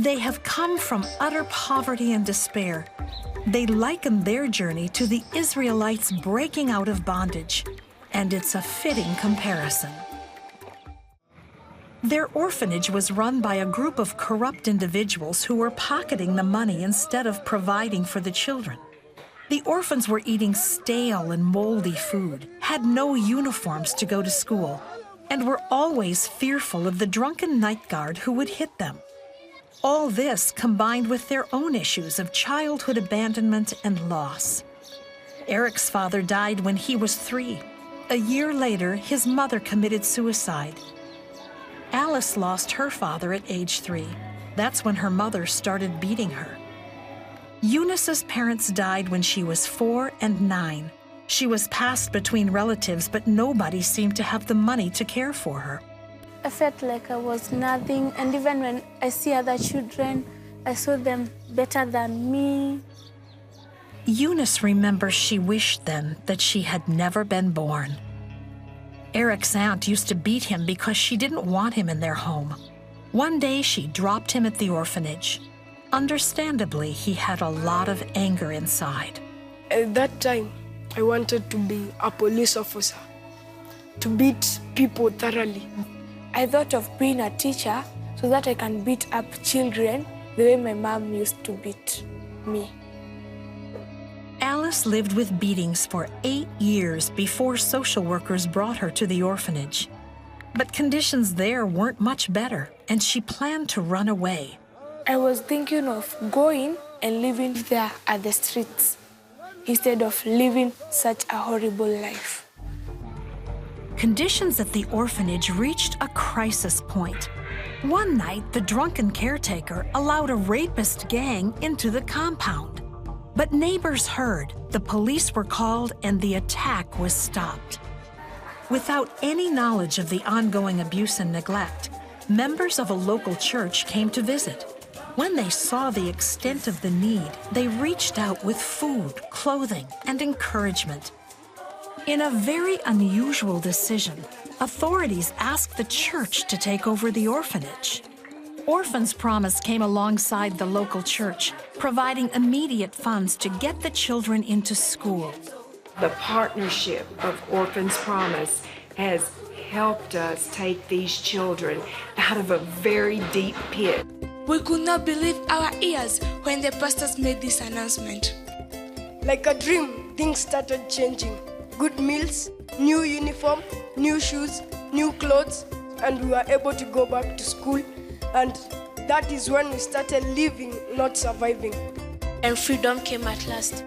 They have come from utter poverty and despair. They liken their journey to the Israelites breaking out of bondage, and it's a fitting comparison. Their orphanage was run by a group of corrupt individuals who were pocketing the money instead of providing for the children. The orphans were eating stale and moldy food, had no uniforms to go to school, and were always fearful of the drunken night guard who would hit them. All this combined with their own issues of childhood abandonment and loss. Eric's father died when he was 3. A year later, his mother committed suicide. Alice lost her father at age 3. That's when her mother started beating her. Eunice's parents died when she was 4 and 9. She was passed between relatives, but nobody seemed to have the money to care for her. I felt like I was nothing, and even when I see other children, I saw them better than me. Eunice remembers she wished then that she had never been born. Eric's aunt used to beat him because she didn't want him in their home. One day she dropped him at the orphanage. Understandably, he had a lot of anger inside. At that time, I wanted to be a police officer, to beat people thoroughly. I thought of being a teacher so that I can beat up children the way my mom used to beat me. Alice lived with beatings for 8 years before social workers brought her to the orphanage. But conditions there weren't much better, and she planned to run away. I was thinking of going and living there at the streets instead of living such a horrible life. Conditions at the orphanage reached a crisis point. One night, the drunken caretaker allowed a rapist gang into the compound. But neighbors heard, the police were called, and the attack was stopped. Without any knowledge of the ongoing abuse and neglect, members of a local church came to visit. When they saw the extent of the need, they reached out with food, clothing, and encouragement. In a very unusual decision, authorities asked the church to take over the orphanage. Orphan's Promise came alongside the local church, providing immediate funds to get the children into school. The partnership of Orphan's Promise has helped us take these children out of a very deep pit. We could not believe our ears when the pastors made this announcement. Like a dream, things started changing. Good meals, new uniform, new shoes, new clothes, and we were able to go back to school. And that is when we started living, not surviving. And freedom came at last.